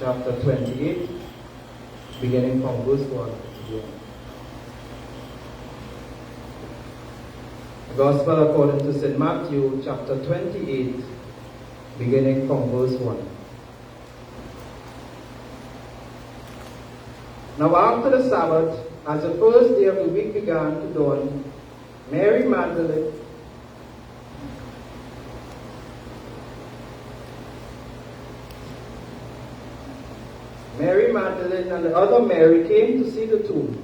chapter 28, beginning from verse 1. The Gospel according to St. Matthew, chapter 28, beginning from verse 1. Now after the Sabbath, as the first day of the week began to dawn, Mary Magdalene and the other Mary came to see the tomb.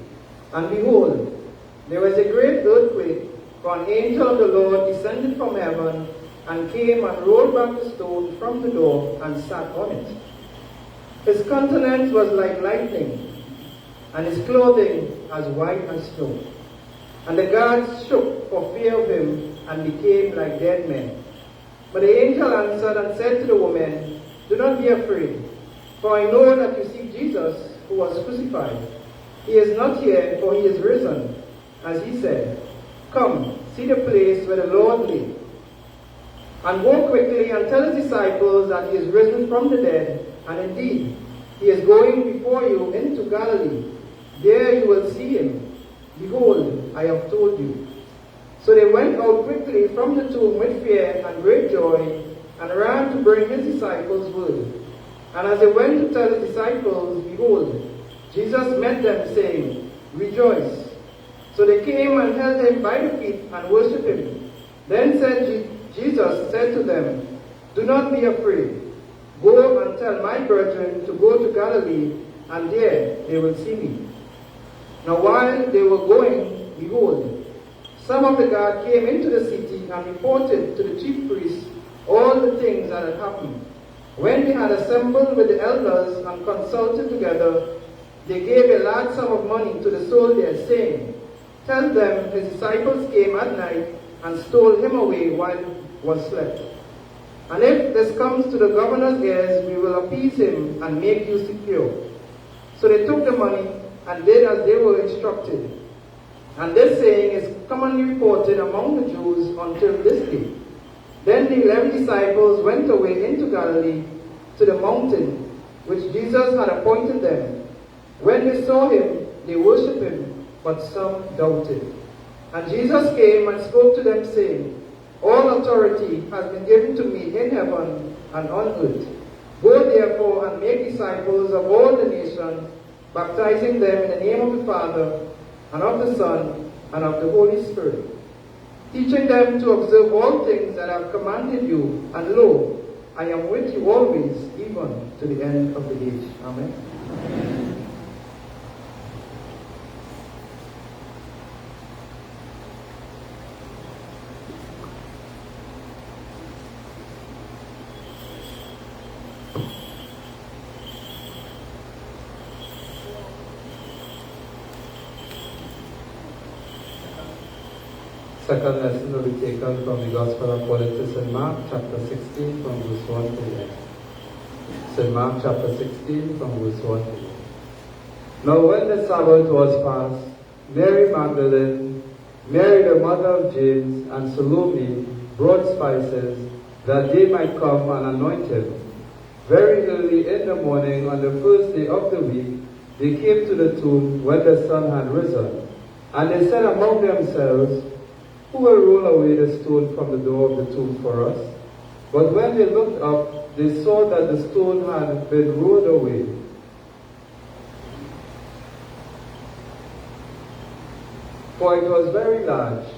And behold, there was a great earthquake, for an angel of the Lord descended from heaven, and came and rolled back the stone from the door, and sat on it. His countenance was like lightning, and his clothing as white as snow. And the guards shook for fear of him, and became like dead men. But the angel answered and said to the woman, "Do not be afraid, for I know that you seek Jesus, who was crucified. He is not here, for he is risen, as he said. Come, see the place where the Lord lay. And go quickly and tell his disciples that he is risen from the dead, and indeed, he is going before you into Galilee. There you will see him. Behold, I have told you." So they went out quickly from the tomb with fear and great joy, and ran to bring his disciples word. And as they went to tell his disciples, behold, Jesus met them, saying, "Rejoice." So they came and held him by the feet and worshipped him. Then Jesus said to them, "Do not be afraid. Go and tell my brethren to go to Galilee, and there they will see me." Now while they were going, behold, some of the guard came into the city and reported to the chief priests all the things that had happened. When they had assembled with the elders and consulted together, they gave a large sum of money to the soldiers, saying, "Tell them his disciples came at night and stole him away while he was slept. And if this comes to the governor's ears, we will appease him and make you secure." So they took the money and did as they were instructed. And this saying is commonly reported among the Jews until this day. Then the 11 disciples went away into Galilee to the mountain which Jesus had appointed them. When they saw him, they worshipped him, but some doubted. And Jesus came and spoke to them, saying, "All authority has been given to me in heaven and on earth. Go therefore and make disciples of all the nations, baptizing them in the name of the Father, and of the Son, and of the Holy Spirit, teaching them to observe all things that I have commanded you, and lo, I am with you always, even to the end of the age." Amen. Amen. Second lesson will be taken from the Gospel according to St. Mark, chapter 16, from verse 1 to the end. St. Mark, chapter 16, from verse 1 to the end. Now when the Sabbath was past, Mary Magdalene, Mary the mother of James, and Salome brought spices, that they might come and anoint him. Very early in the morning, on the first day of the week, they came to the tomb when the sun had risen. And they said among themselves, "Who will roll away the stone from the door of the tomb for us?" But when they looked up, they saw that the stone had been rolled away. For it was very large.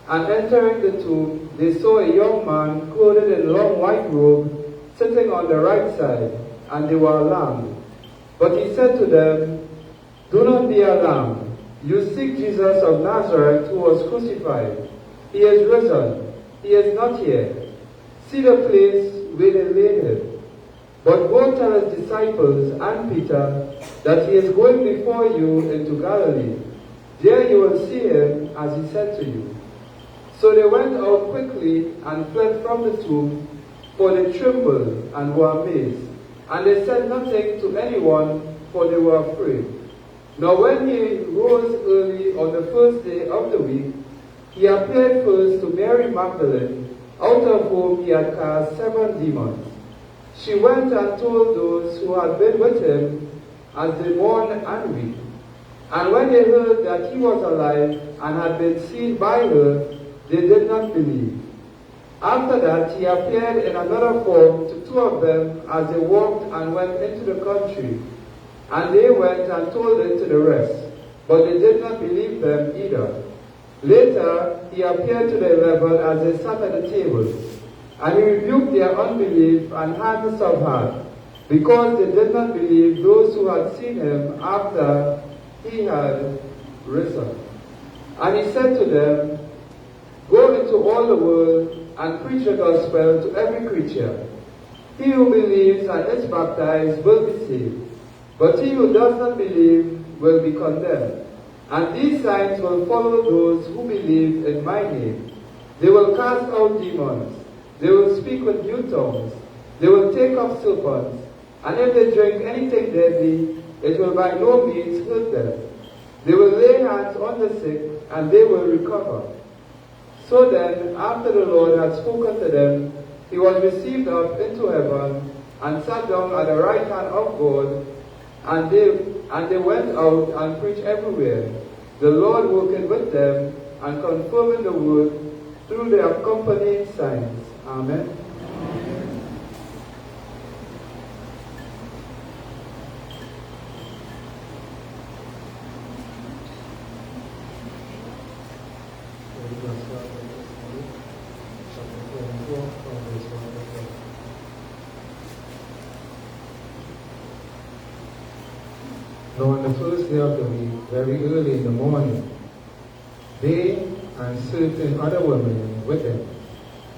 And entering the tomb, they saw a young man clothed in a long white robe, sitting on the right side, and they were alarmed. But he said to them, "Do not be alarmed. You seek Jesus of Nazareth, who was crucified. He is risen. He is not here. See the place where they laid him. But go tell his disciples and Peter that he is going before you into Galilee. There you will see him, as he said to you." So they went out quickly and fled from the tomb, for they trembled and were amazed. And they said nothing to anyone, for they were afraid. Now when he rose early on the first day of the week, he appeared first to Mary Magdalene, out of whom he had cast 7 demons. She went and told those who had been with him as they mourned and wept. And when they heard that he was alive and had been seen by her, they did not believe. After that, he appeared in another form to two of them as they walked and went into the country. And they went and told it to the rest, but they did not believe them either. Later, he appeared to the 11 as they sat at the table, and he rebuked their unbelief and hardness of heart, because they did not believe those who had seen him after he had risen. And he said to them, "Go into all the world and preach the gospel to every creature. He who believes and is baptized will be saved, but he who does not believe will be condemned. And these signs will follow those who believe in my name. They will cast out demons. They will speak with new tongues. They will take up serpents. And if they drink anything deadly, it will by no means hurt them. They will lay hands on the sick, and they will recover." So then, after the Lord had spoken to them, he was received up into heaven and sat down at the right hand of God, and they went out and preached everywhere, the Lord working with them and confirming the word through the accompanying signs. Amen. Now on the first day of the week, very early in the morning, they and certain other women with them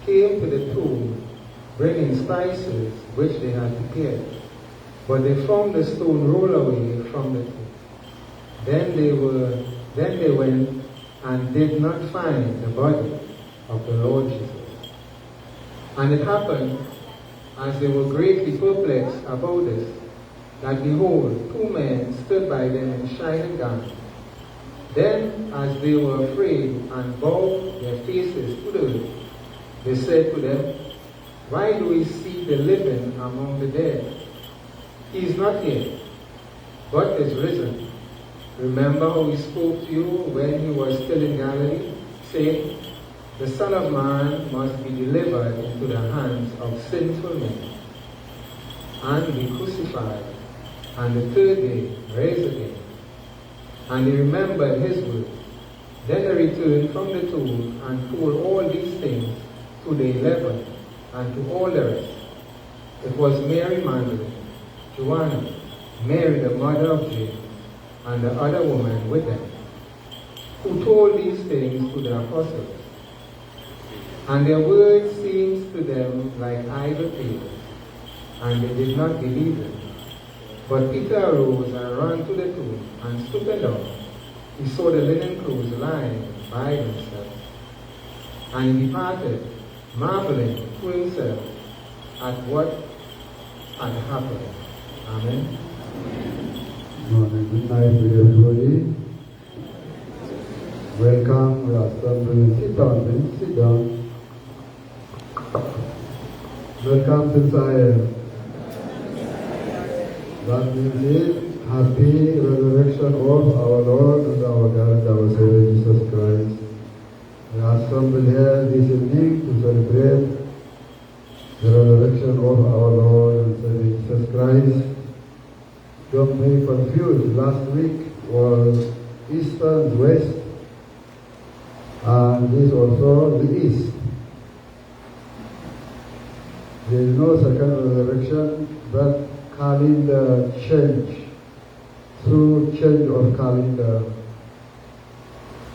came to the tomb, bringing spices which they had prepared. But they found the stone rolled away from the tomb. Then they went and did not find the body of the Lord Jesus. And it happened, as they were greatly perplexed about this, that behold, two men stood by them in shining garments. Then, as they were afraid and bowed their faces to the earth, they said to them, "Why do we seek the living among the dead? He is not here, but is risen. Remember how he spoke to you when he was still in Galilee, saying, 'The Son of Man must be delivered into the hands of sinful men, and be crucified, and the third day raised again.' And they remembered his words. Then they returned from the tomb and told all these things to the 11 and to all the rest. It was Mary Magdalene, Joanna, Mary the mother of James, and the other woman with them, who told these things to the apostles. And their words seemed to them like idle tales, and they did not believe them. But Peter arose and ran to the tomb, and stooping down, he saw the linen clothes lying by themselves. And he departed, marveling to himself at what had happened. Amen. Good night to everybody. Welcome. We are starting. Sit down, please. Sit down. Welcome to Zion. That means happy resurrection of our Lord and our God, our Savior Jesus Christ. We are assembled here this evening to celebrate the resurrection of our Lord and Savior Jesus Christ. Don't be confused. Last week was Easter and West, and this also the East. There is no second resurrection, but calendar change. Through change of calendar,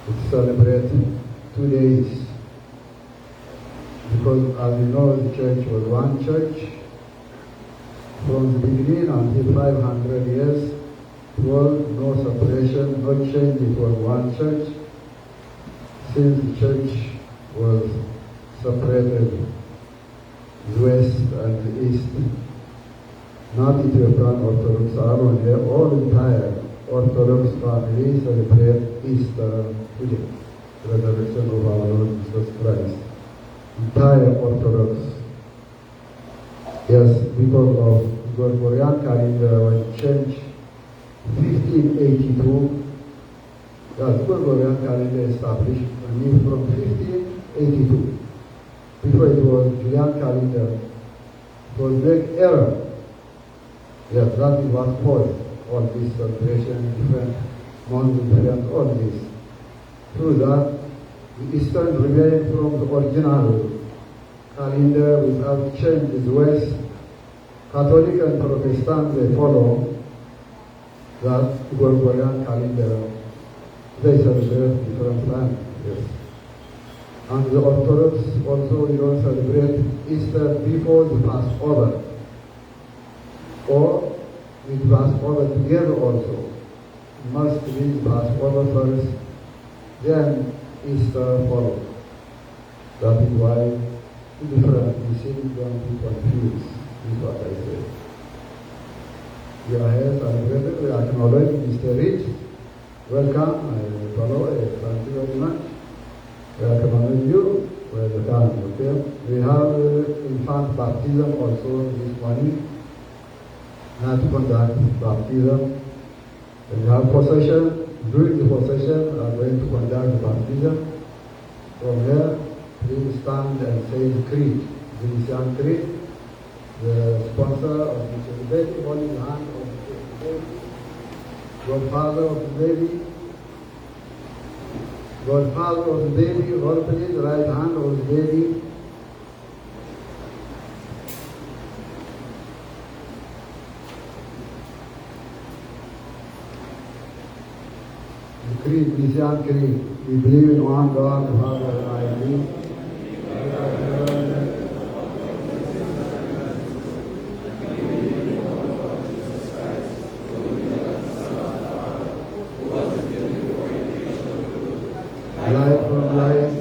it's celebrated 2 days. Because as you know, the church was one church. From the beginning until 500 years, it was no separation, no change, it was one church. Since the church was separated, the West and the East, not Ethiopian Orthodox are on here, all entire Orthodox families celebrate Easter today, the resurrection of our Lord Jesus Christ. Entire Orthodox Yes, because of Gregorian calendar was changed 1582. The Gregorian calendar established from 1582. Before it was Julian calendar. It was big error. Yes, that is what caused all this celebration, different months, different all this. Through that, the Eastern remained from the original calendar without change in the West. Catholic and Protestant, they follow that Gregorian calendar. They celebrate different times, yes. And the Orthodox also, celebrate Easter before the Passover. Or with Passover together also. Must be Passover first, then Easter follows. That is why different machines don't be confused, is what I say. We are here celebrated, we acknowledge Mr. Rich. Welcome, I follow, thank you very much. We acknowledge you, welcome, okay? We have infant baptism also this morning. Now to conduct baptism. We have procession. During the procession, we are going to conduct baptism. From there, please stand and say the creed, the Nicene Creed. The sponsor of the baby, holding the hand of the baby, Godfather of the baby, Godfather of the baby, hold please the right hand of the baby. The creed, Nicene Creed. We believe in one God, the Father Almighty. Life from life.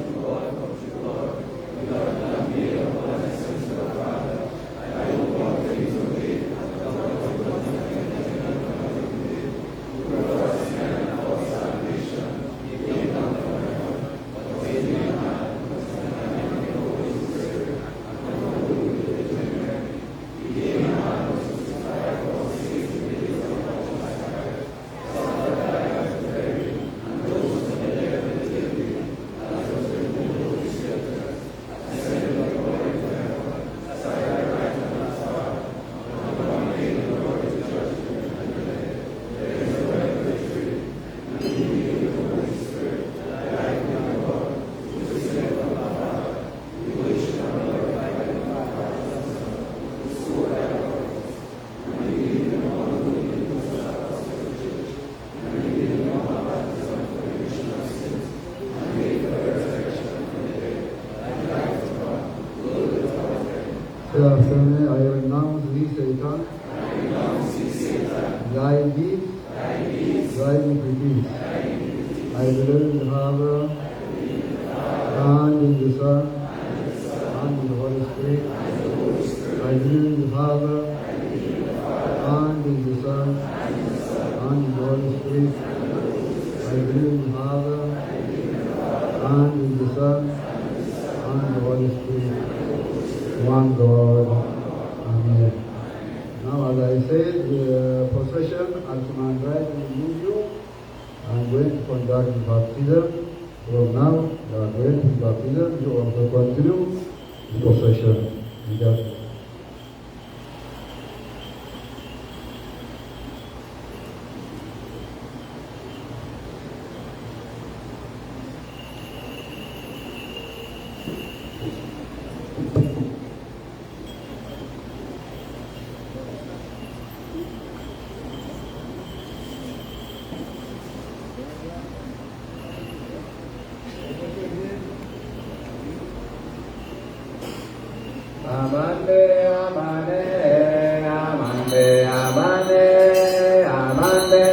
Afternoon, I renounce thee, Satan. Thy deeds, thy iniquities. I believe in the Father, and in the Son, and in the Holy Spirit. I believe in the Father, and in the Son, and in the Holy Spirit. I believe in the Father, and in the Son, and the Holy Spirit. One God. Amen. Now, as I said, the procession at my right will you. I'm going to conduct the baptism. From now, we are going to baptism. You also continue the procession. Amande, amande, amande, amande, amande.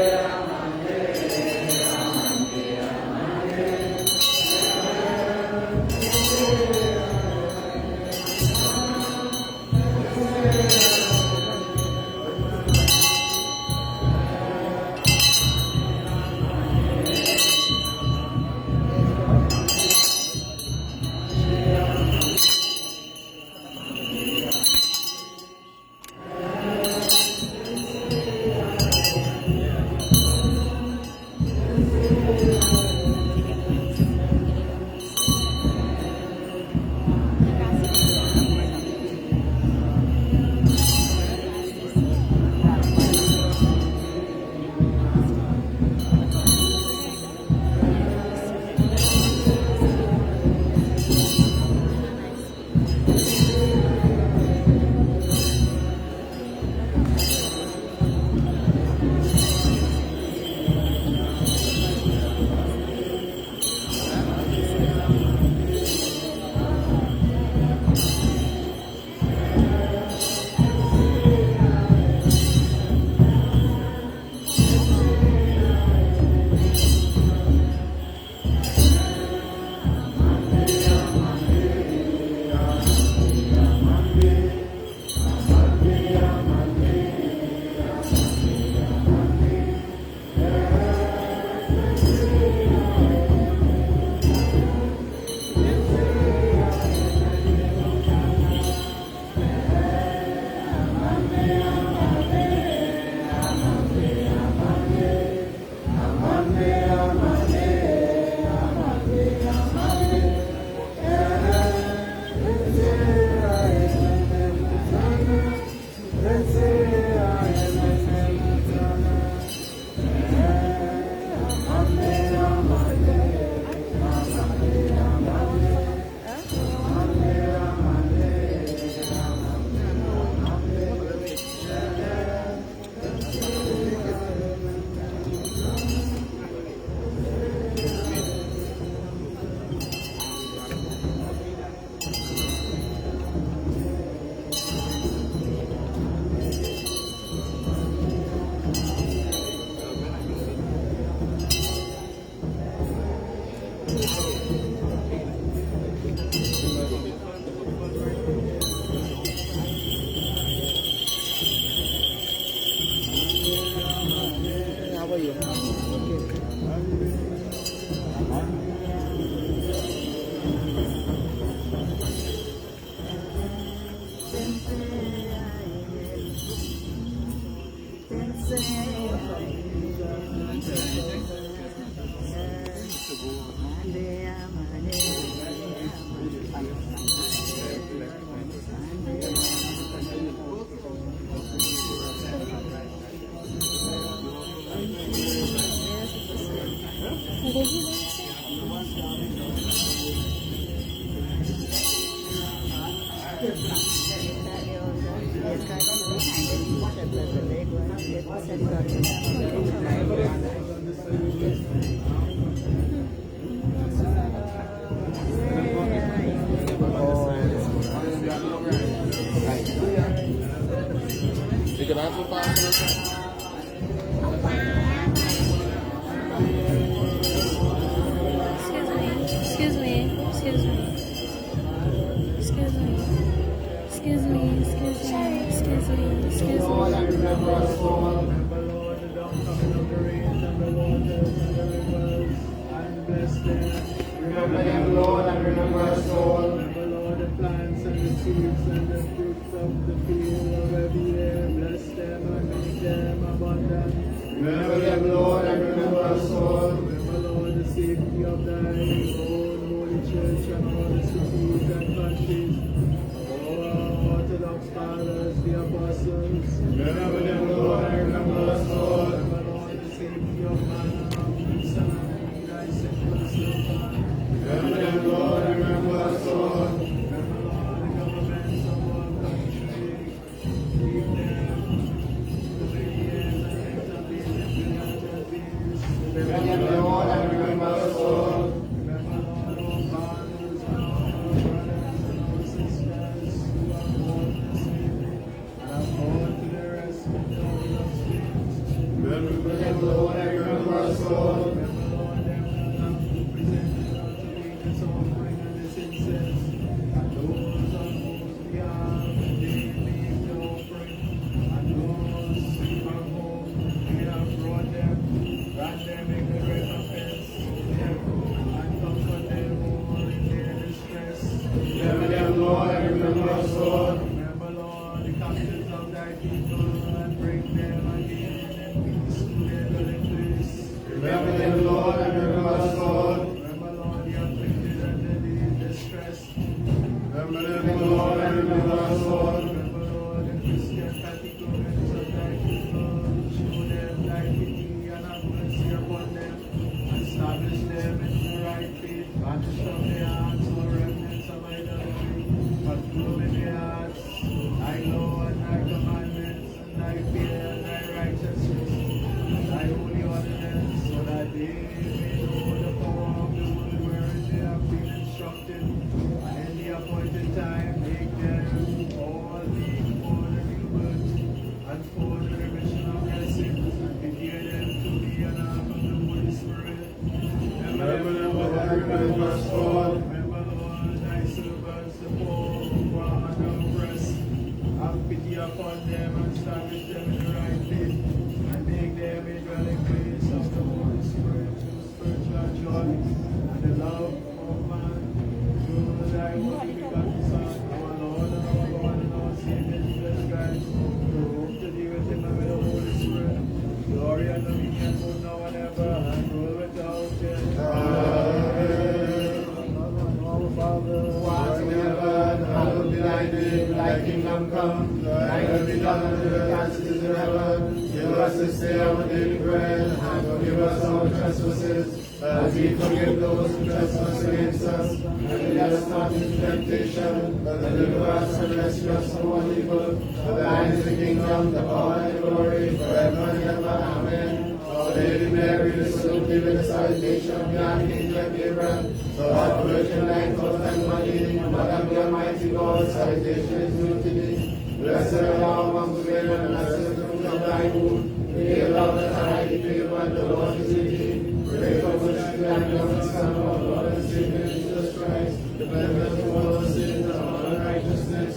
Remember them, Lord, and remember us all. Remember, Lord, the plants and the seeds and the fruits of the field of every year. Bless them and make them abundant. Remember them, Lord, and remember us all. Remember, Lord, the safety of thy own holy church and all the cities and countries. Our Orthodox fathers, the apostles. Remember them, Lord, and remember us all. Remember, Lord, the safety of man and son and thy sinful servant. Remember them, Lord, and remember us all. Remember, Lord, the governments of our country. Keep them to the end and intervene in the peace. Remember them, Lord, and remember us all. Remember, Lord, our fathers and our brothers and our sisters who are born this evening and are born to the rest of the Holy of Spirits. Remember them, Lord, and remember us all. Remember, Lord, them that have presented unto thee this offering and this incense, and those on whose behalf they leave the offering, and those from whom they have brought them, grant them in the recompense them, and comfort them all in their distress. Remember them, Lord, and remember us all. Remember, Lord, the captives of thy people, and bring them again in peace to their dwelling place. Remember them, Lord, and remember us all. Remember, Lord, the afflicted and the distressed. Remember them, Lord, and remember us all. Remember, Lord, the Christian catecholaments of thy people. Show them thy pity and have mercy upon them. Establish them in the right faith. Banish from their hearts all remnants of idolatry. But grow in their hearts thy law and thy commandments, and thy fear and thy righteousness, and thy holy ordinance, so that they may know the power of the word wherein they have been instructed, and in the appointed time make them all meet for the new birth, and for the remission of their sins, and prepare them to be an arm of the Holy Spirit. Remember them, Lord, and remember us all. Remember, Lord, thy servants, the poor who are under oppress. Have pity upon them and establish them in the right faith, and make them a dwelling place of the Holy Spirit, through spiritual joy and the love of man, through thy only begotten Son, our Lord and our Savior Jesus Christ, who hope to thee with him and with the Holy Spirit, glory and dominion both now and ever, and rule without end. Amen. Our Father, who art in heaven, hallowed be thy name. Thy kingdom come, thy will be done on earth as it is in heaven. Give us this day our daily bread, and forgive us our trespasses, as we forgive those who trespass against us. And lead us not into temptation, but deliver us and rescue us from all evil. For thine is the kingdom, the power, and the glory, forever and ever. Amen. Our Lady Mary, the absolutely with the salvation of the Archangel Gabriel, so that Virgin like us and Mary, Mother of the Almighty God, salutation is due to thee. Blessed art thou amongst women, and blessed is the fruit of thy womb. Hail, thou that art highly favored, and the Lord is with thee. Pray for us, and the Son of our Lord and Savior Jesus Christ, the cleansing of all our sins and all unrighteousness.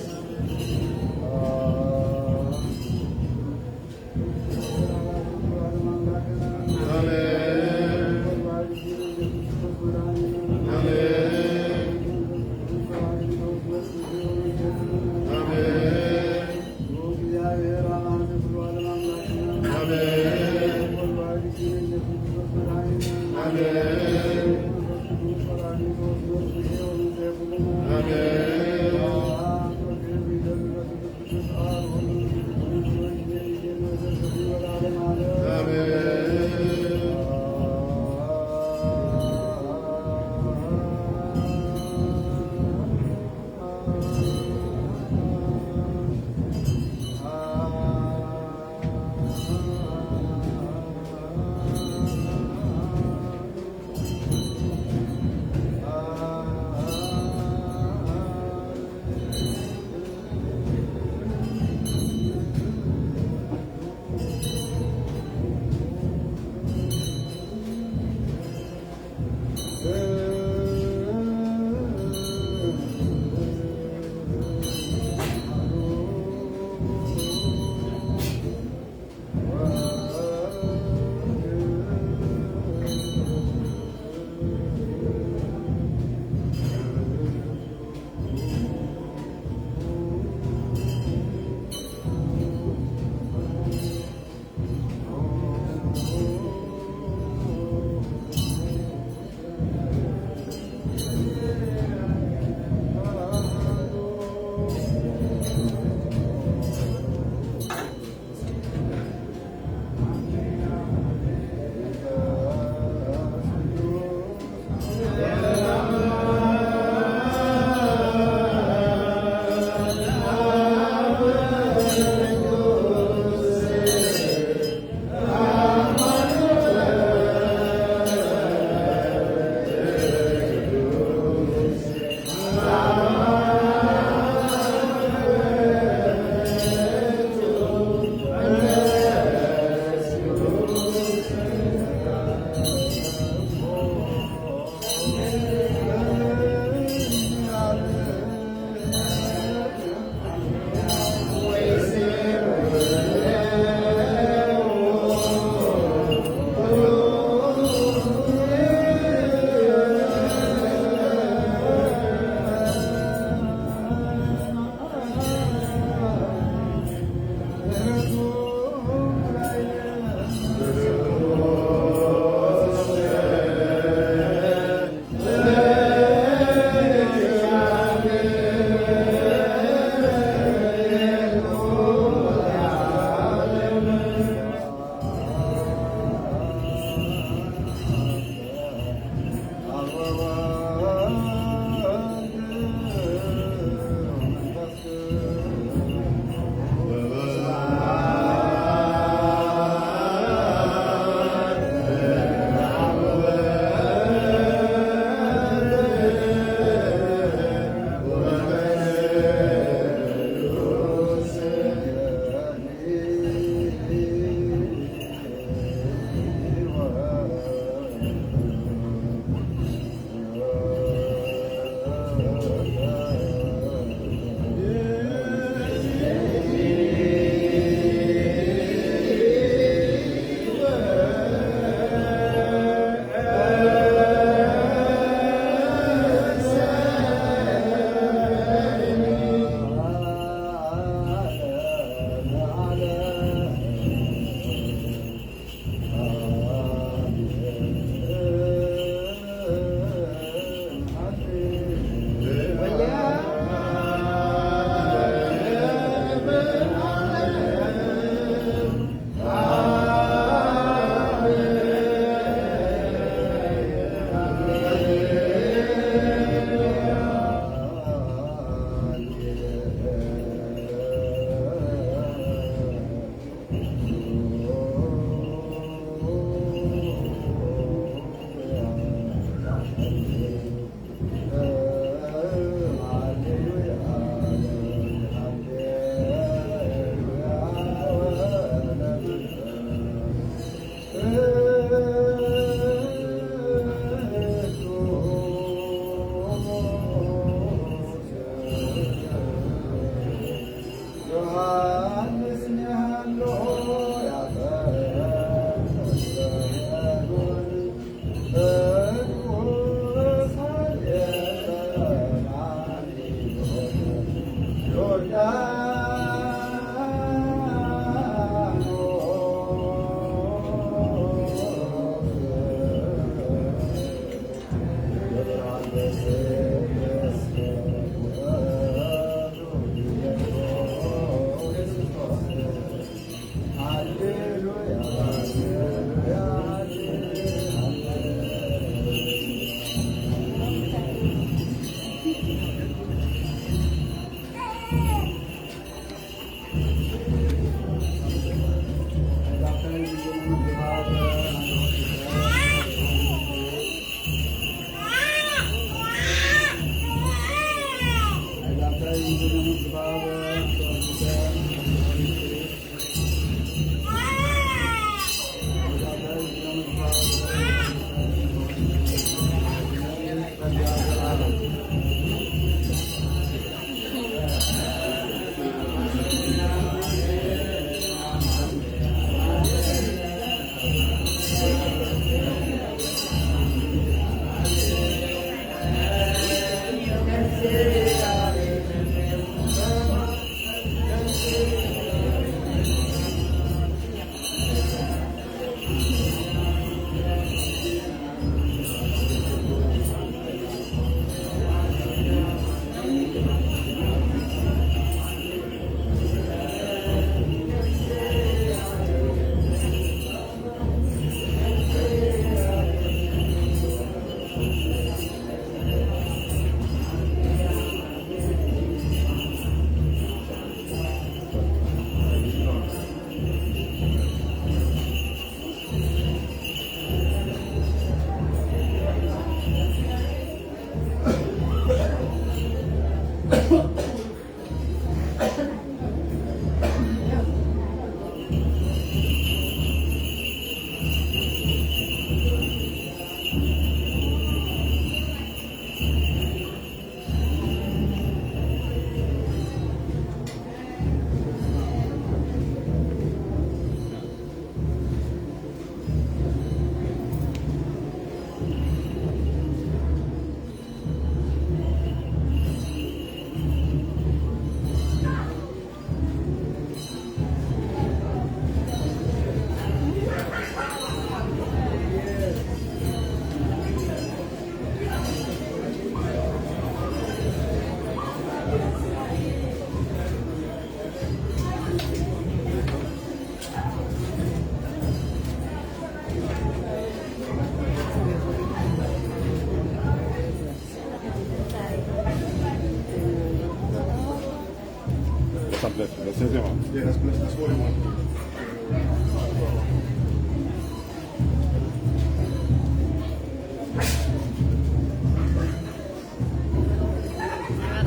Saint-Germain. Yeah, that's what I want.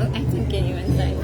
I can get you inside.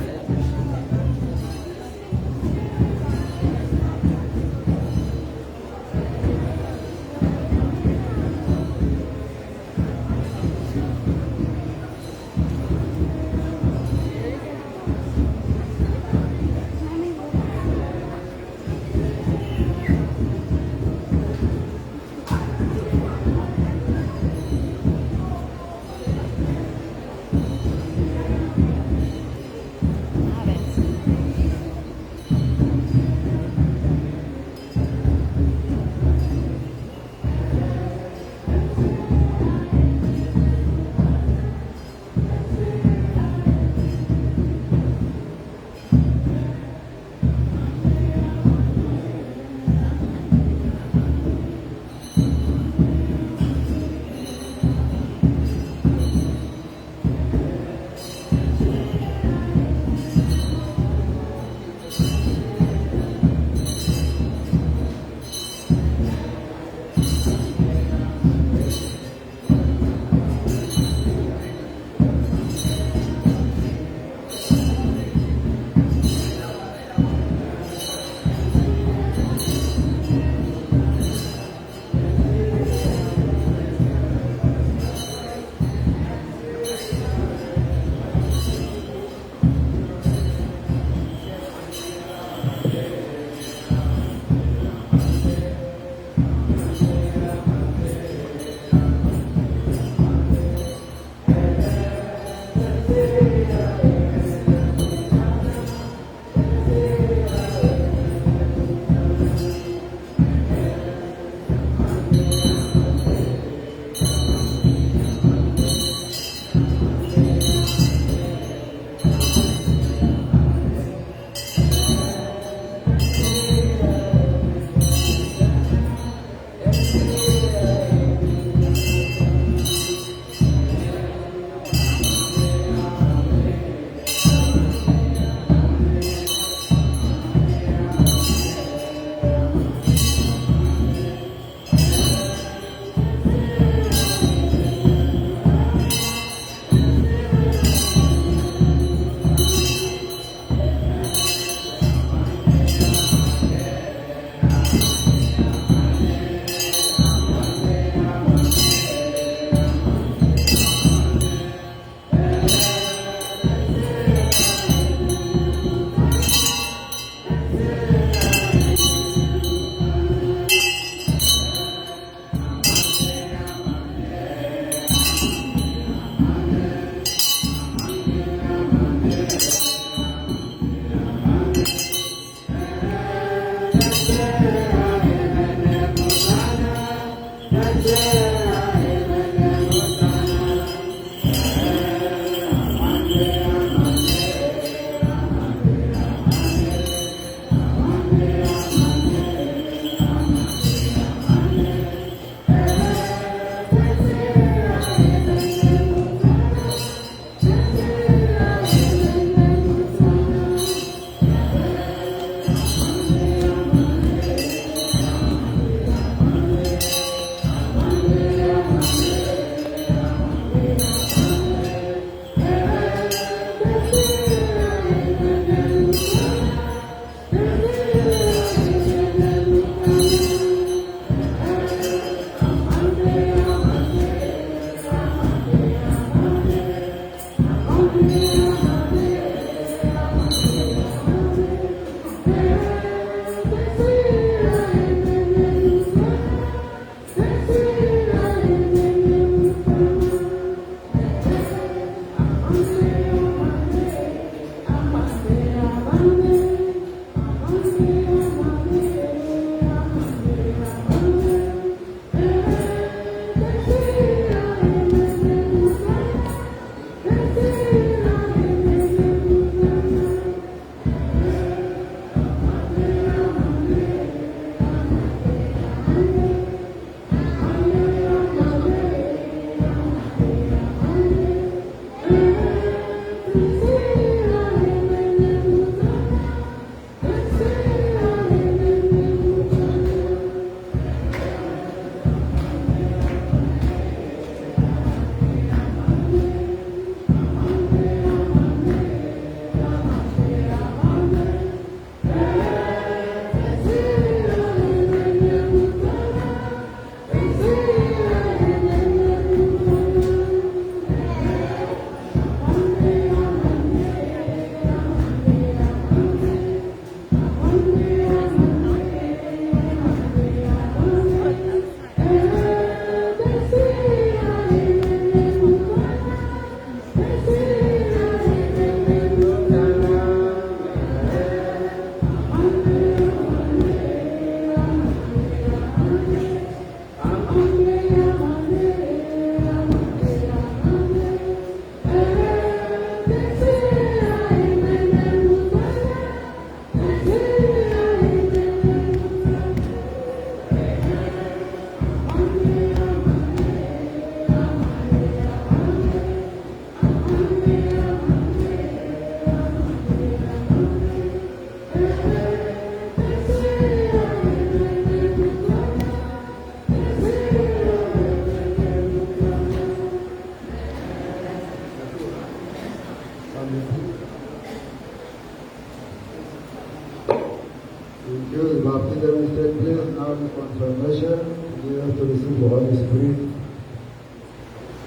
confirmation, we have to receive the Holy Spirit.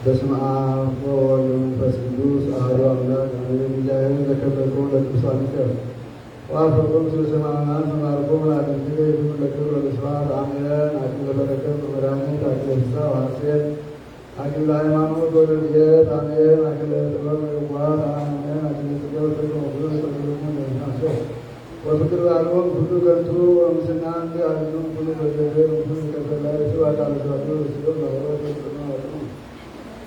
በስመ አብ ወወልድ ወመንፈስ ቅዱስ አሐዱ አምላክ አሜን። እግዚአብሔር ለከበረው ለቅዱሳን ይቀር ወአፈቆም ስለሰማናን ተማርቆም ለአገልግሎት ይሁን ለክብር ለስብሐት አሜን። አክሊለ በረከት ወመድኃኒት አክሊለ ፍስሐ ወሐሴት አክሊለ ሃይማኖት ወረድኤት አሜን። አክሊለ ጥበብ ወየዋሃት አሜን። አክሊለ ጽጌ ወፍቅር ወናቸው ወፍቅር ባልሆን ሁሉ ከንቱ ወምስናን ያሉን ሁሉ በገንዘብ ሁሉ ከፈላይቱ አካል ሰጡ ሲሆን ለወረት ነው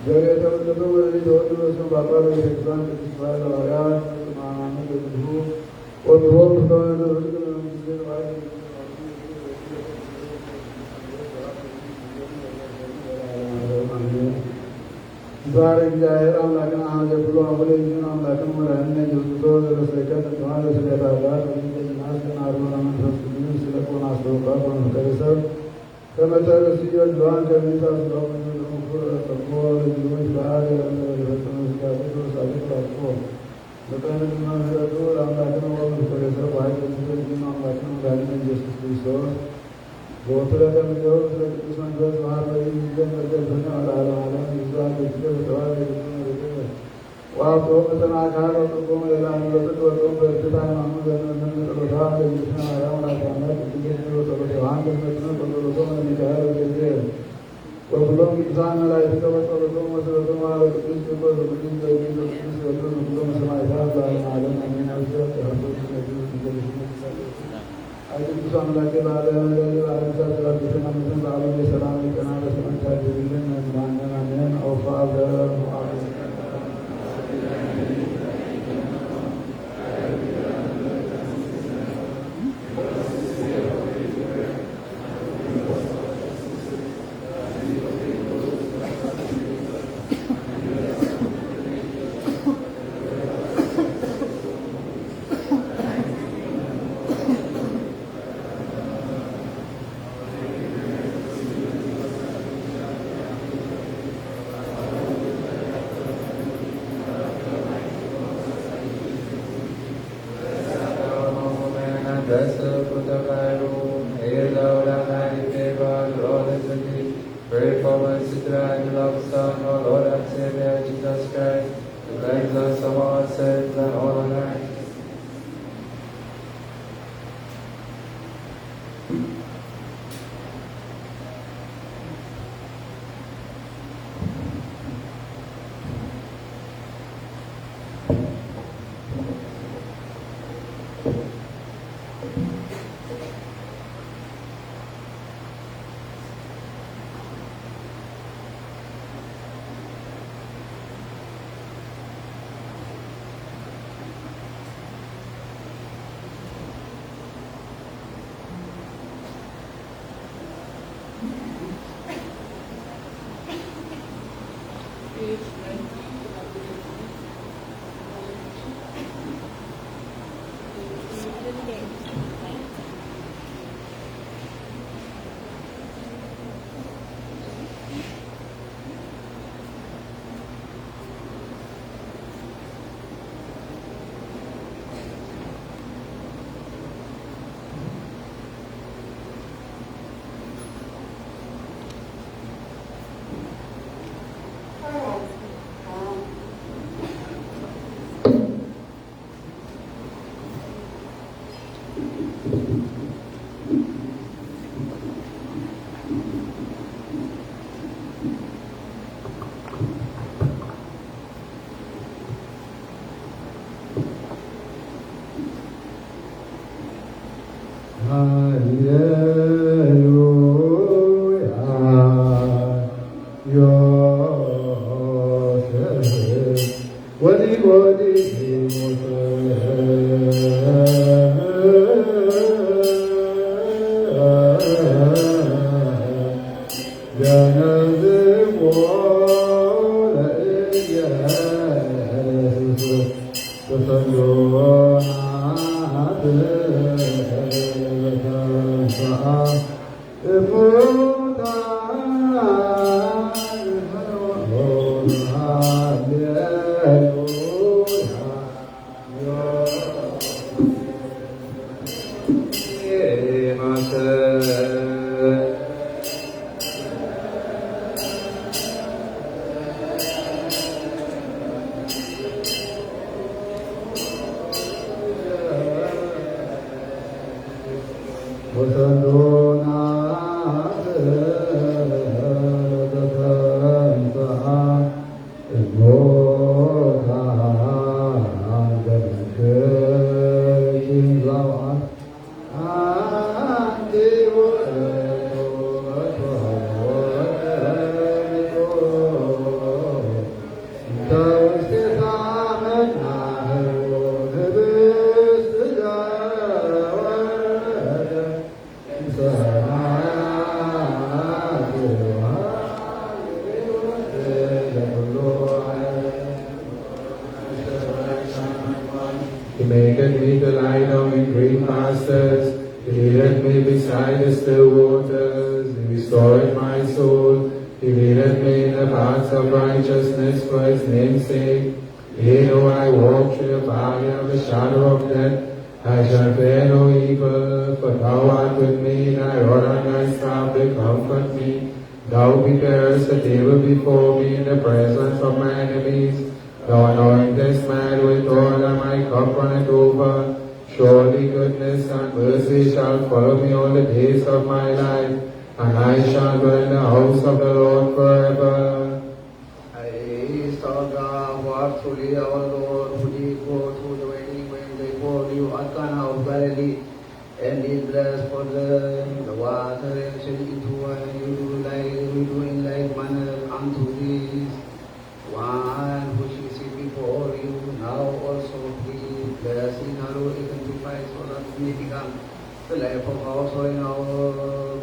ዘር የተወለደው ወደዚህ ተወልዶ በስመ አብ ቤተክርስቲያን ቅዱስ ጳውሎስ ሐዋርያት ማማኑ በግዱ ወጥሮም ተወልዶ ዛሬ እግዚአብሔር አምላክን አሐደ ብሎ አሁን ይህን አምላክን ወራህነ ኢየሱስ ለሰከተ ተዋለ ስለታጋ ለሚደናስ ከናርመና መንፈስ ቅዱስ ስለቆና አስተውቃ በመከረሰብ ከመተረስ ይወልዷን ከሚሳስ ነው ምንድነው ተቆ ለጅሮች ባለ ለተረፈነ ሲያቆ ሳይቆ ለቀነና ህረቱ አምላክን ወመከረሰብ አይደል ስለዚህ አምላክን ወራህነ ኢየሱስ ክርስቶስ ወተረ ከመጀው ስለቅዱስ መንፈስ ማህበሪ ይገመገል በናላ ዓለም ይዛል ይተዋል ይተዋል ዋቶ ተናካሮ ተቆመ ለላን ለተቆም በርታና ማሙ ዘመን ተቆጣ ለይስና ያውና ታማት ይገኘው ተቆጣ አንደነት ተቆጣ ለሚካኤል ገዜ ወብሎም ይዛና ላይ ተቆጣ ወሰለቶ ማለት ቅዱስ ቅዱስ ቅዱስ ቅዱስ ቅዱስ ሁሉም ሰማያት ዓለም አሜን አውሰ ቅዱስ አምላክ ለዓለም ሰላም በዓለም የሰላም የጤና በሰላም ታድርልን አሜን። ኦ ፋዘር Pray for my sister and beloved Son, our Lord and Savior Jesus Christ, to cleanse us of our sins and all our acts. Amen. restored my soul. He leadeth me in the paths of righteousness for his name's sake. Yea, though I walk through the valley of the shadow of death, I shall fear no evil, for thou art with me, thy rod and thy staff, they comfort me. Thou preparest a table before me in the presence of my enemies. Thou anointest my head with oil, and my cup runneth over. Surely goodness and mercy shall follow me all the days of my life, and I shall dwell in the house of the Lord forever. I saw God walk truly our Lord, who did go through the wedding when they called you at Cana of Galilee, and did bless for them the water and changed into wine. You do in like manner unto this one which is sit before you. Now also please bless in our sacrifice for that we become the life of our soul in our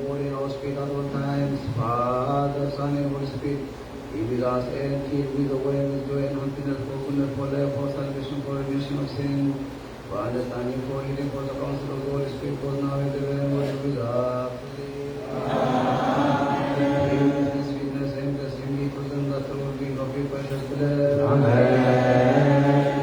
body, in our spirit at all times. Father, Son, and Holy Spirit, be with us and keep with the way, with joy and happiness, for goodness, for life, for salvation, for remission of sin, for understanding, for healing, for the counsel of the Holy Spirit, for now and ever, and whatever is after the sweetness and blessing be to them that will be of your precious blood. Amen.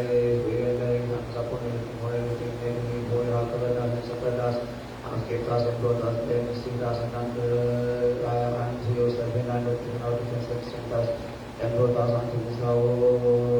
life. We are like upon everything, for everything, everything, for your heart, and suffered us, and kept us and brought us, and received us, and unto yourself, and under our defense, and sent us, and brought us unto this hour.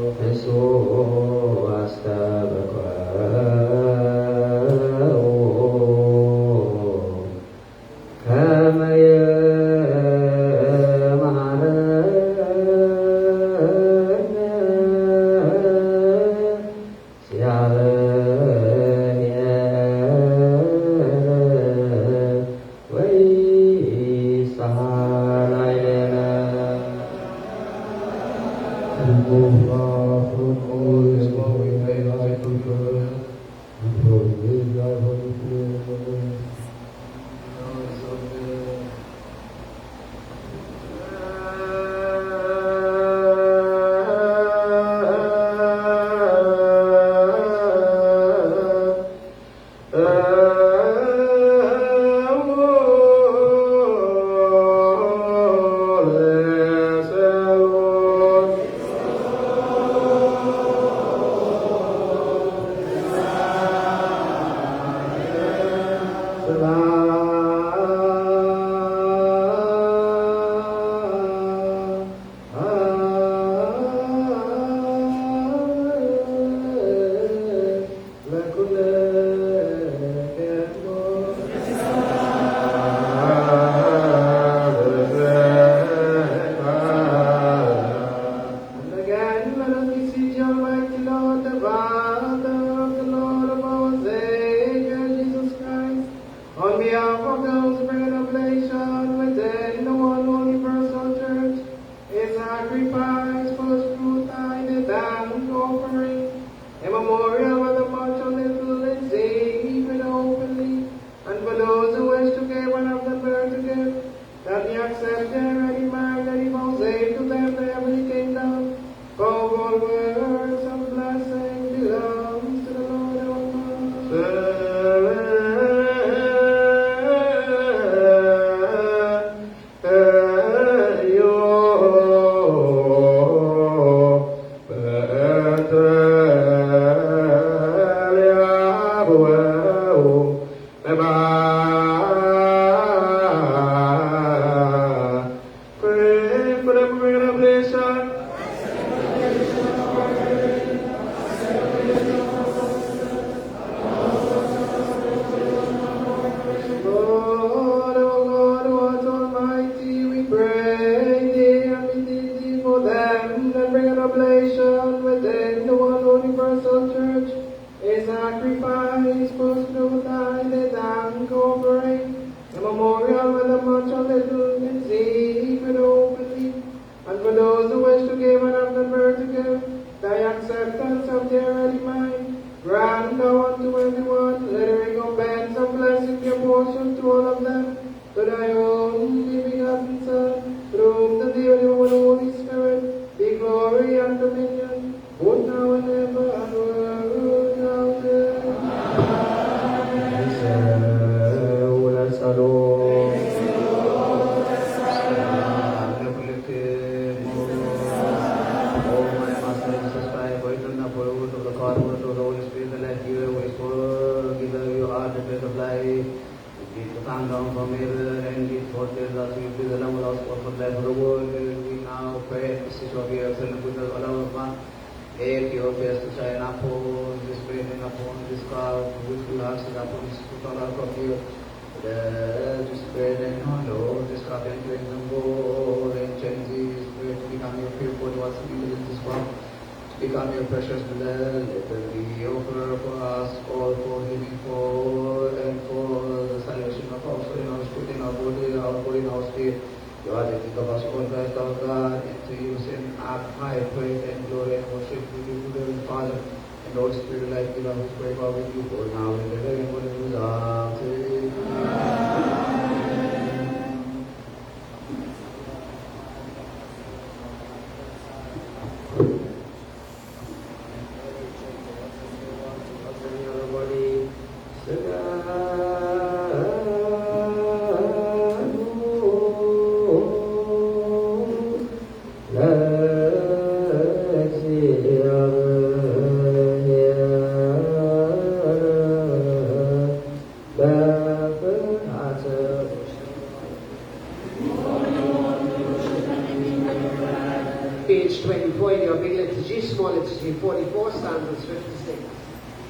blessings.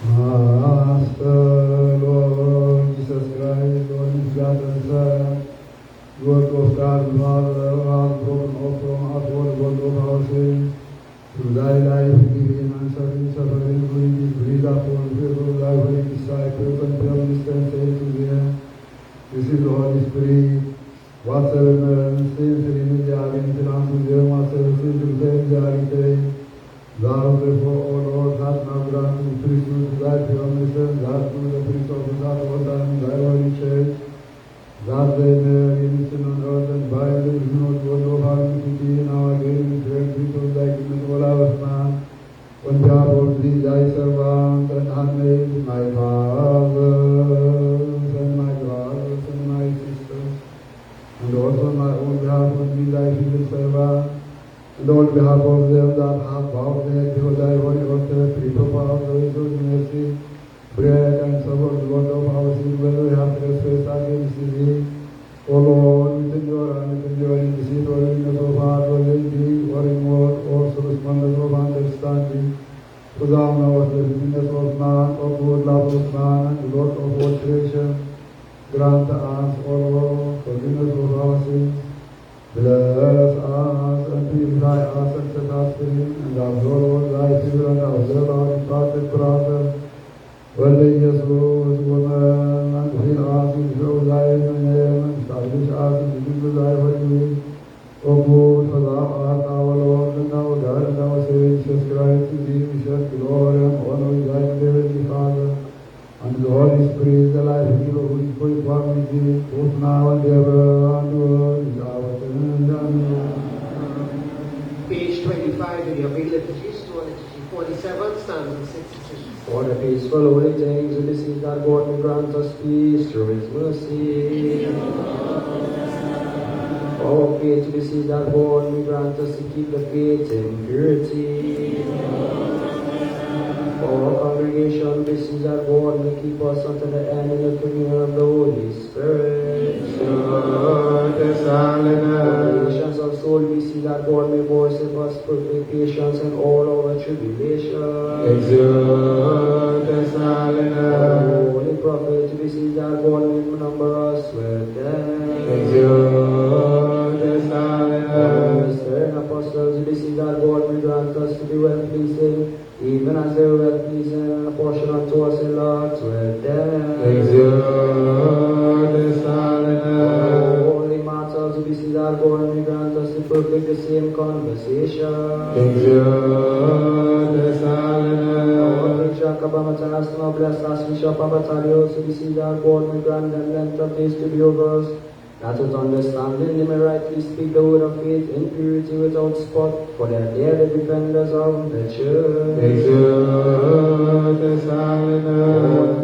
Master, Lord Jesus Christ, Lord begotten Son, Lord of God, Father, all broken off from us, Lord God of our sins, through thy life, giving and suffering, breathe upon people, thy holy disciples, and promised and say to them, receive the Holy Spirit, whatsoever sins in the alien unto them, whatsoever sins in the alien. Thou therefore, O Lord, hast now granted the priesthood to thy promises, that through the priest of that was done in thy holy church, that they may listen on earth and bind the vision of God of harmony in our daily prayer, of thy goodness, all our man, on behalf of thee, thy servant and handmaid, my fathers and my brothers and my sisters, and also on my own behalf of thee, thy humble servant, and on behalf of them that have bowed their head before thy holy altar, prepare for us the ways of mercy, bread and supper, Lord of our sin, whether we have trespassed against thee. O Lord, within your hand, within your indeceit, or weakness of heart, or in deed, or in word, or smallness of understanding, for thou knowest the weakness of man, of good love of man, and Lord of all creation, grant us, O Lord, forgiveness of our sins. Bless us and purify us and set us free, and absolve thy children and observe our departed brother. Religious rules, women, and heal us in show thy name, and establish us in the good of thy holy will. O good, for thou art our Lord, and our God, and our Savior, Jesus Christ, to thee we shall glory and honor with thy heavenly Father, and the Holy Spirit, the life giver, who is for one with thee, both now and ever, and world is our Amen. Page 25 in your big liturgy, store liturgy 47, stanza 66. For the peaceful holy things we beseech that God may grant us peace through His mercy. For our faith we beseech that God may grant us to keep the faith in purity. For our congregation we beseech that God may keep us unto the end in the communion of the Holy Spirit. For the nations of soul we beseech that God may worship us perfect patience in all our tribulation. Holy prophet, we beseech that God may number us with them. Stern apostles, we beseech that God may grant us to be well pleasing, even as they were well pleasing and apportion unto us in lots with them. Holy martyrs, we beseech that God may grant us to perfect the same conversation. Jacob Amatas, now bless us, Bishop Abatarios, we beseech that God may grant them length of days to be over us, that with understanding they may rightly speak the word of faith in purity without spot, for they are the defenders of the church.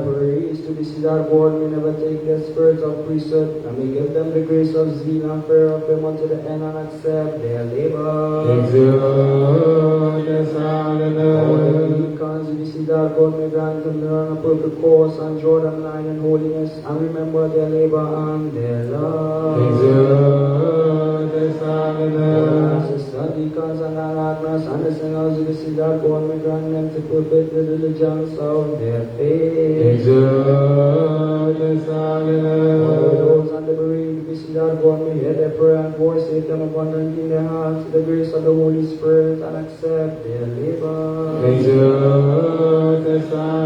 Praise to beseech that God may never take their spirits of priesthood, and may give them the grace of zeal and fear of Him unto the end, and accept their labor. We beseech that God may grant them learn a perfect course and draw them nigh in holiness, and remember their labor and their love. Deacons and diaconus and the singers, we beseech that God may grant them to perfect the diligence of their faith. Those and the bereaved, we beseech that God may hear their prayer and forsake them abundantly in their hearts to the grace of the Holy Spirit, and accept their labor.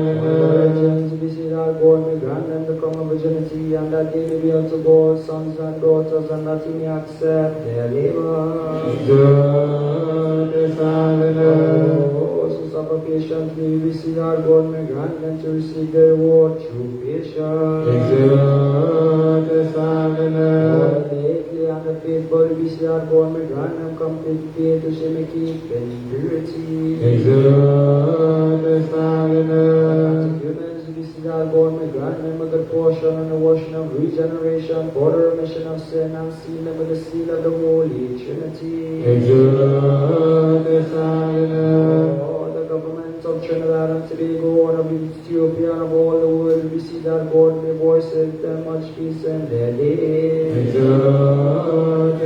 Virgins, we beseech that God may grant them the crown of virginity, and that they may be unto God sons and daughters, and that He may accept their labor. Those who suffer patiently, we beseech that God may grant them to receive their reward through patience. Lately and the faithful, we beseech that God may grant them complete faith, which they may keep in purity. That God may grant them a good portion and the washing of regeneration for the remission of sin, and seal them with the seal of the Holy Trinity. All the governments of Trinidad and Tobago and of Ethiopia and of all the world, we see that God may voice them much peace in their days. All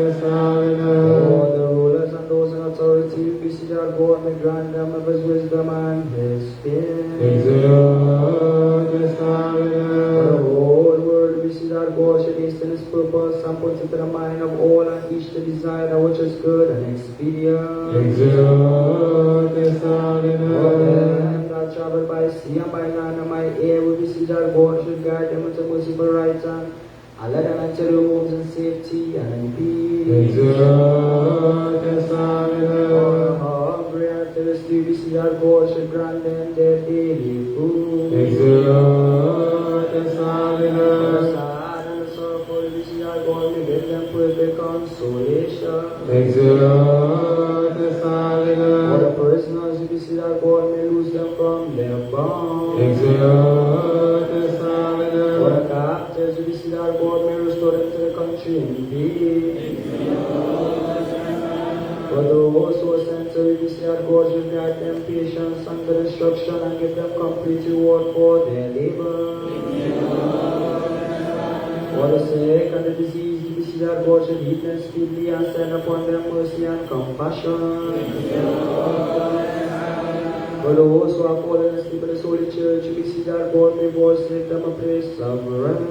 the rulers and those in authority, beseech our God, may grant them of his wisdom and his spirit. Exalt the For the Son. whole world, beseech our God, should hasten his purpose and put into the mind of all and each to desire that which is good and expedient. Exalt the For Son. them that travel by sea and by land and by air, we beseech our God should guide them into merciful right hand, and let them enter their homes in safety and in peace. Exalt the Son. For hungry and thirsty, beseech our God should grant them their daily food. Exalt the For the Son. sad and the sorrowful, beseech our God may give them perfect consolation. Exalt the For Son. the prisoners, beseech our God may loose them from their bonds. Exalt the For Son. the captives, beseech our God may restore them to the country in peace. For those who are sent to beseech our God should grant them patience under instruction and give them complete reward for their labor. For the sick and the diseased, beseech our God should heal them speedily and send upon them mercy and compassion. For those who are fallen asleep in the Holy Church, we beseech our God may God save them a place of rest.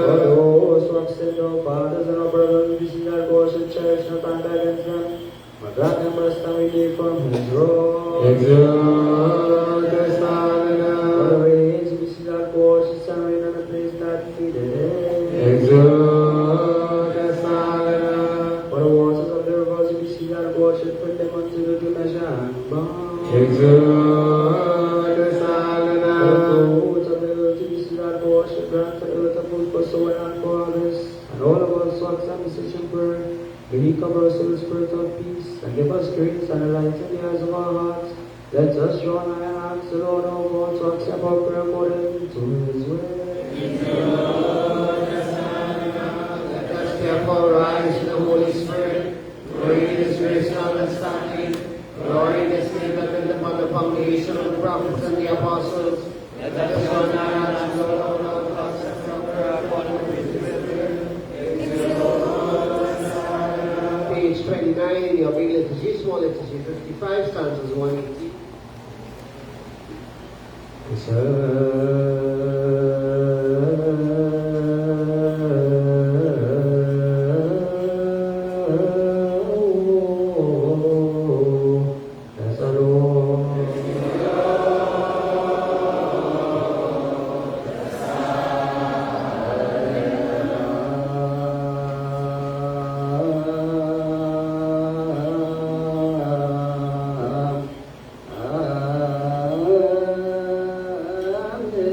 For those who have sinned, our fathers and our brothers, we beseech our God should cherish not anger against them, but grant them rest and relief from his wrath. Exalt the For Son. the rains, we beseech our God should send rain on the place that feedeth it. Exalt the Son. For the waters of the rivers, we beseech our God should fill them unto the due measure and bound. Exalt the For the Son. fruits of the earth, we beseech our God should grant to the earth a food for sowing and for harvest, and all of us who have some beseech and pray, may he cover us with the spirit of peace, and give us grace and a light in the eyes of our hearts. Let us draw nigh and ask the Lord our God to accept our prayer according to his will. Let us therefore rise in the Holy Spirit, glory in His grace and understanding, glory in His name that built upon the foundation of the prophets and the apostles. Let us draw nigh and ask the Lord our God to accept our prayer according to His will. Page 29 in your big liturgy, small liturgy, 55 stanzas 180. Amen.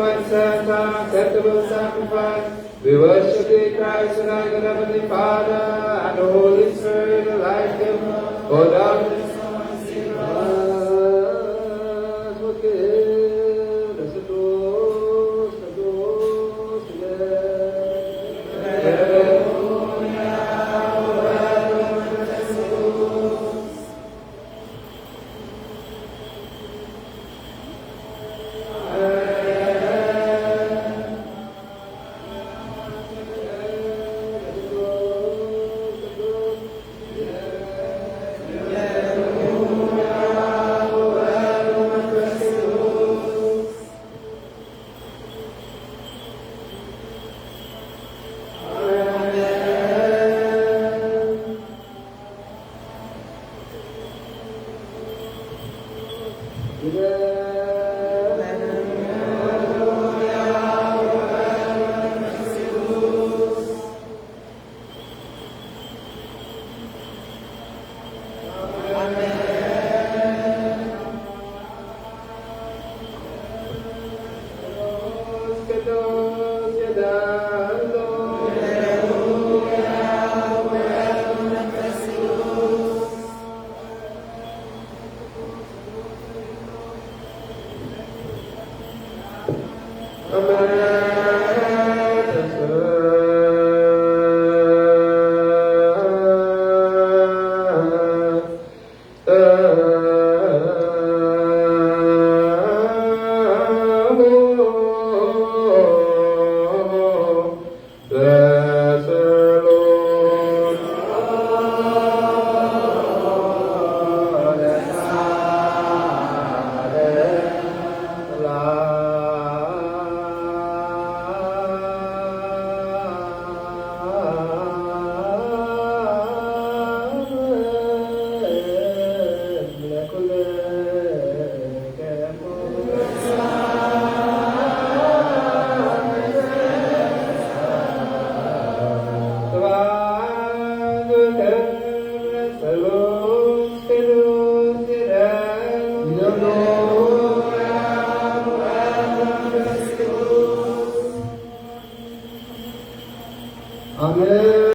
accept acceptable sacrifice. We worship thee, Christ, and our heavenly Father, and the Holy Spirit, the life giver, for thou didst come and save us. Amen.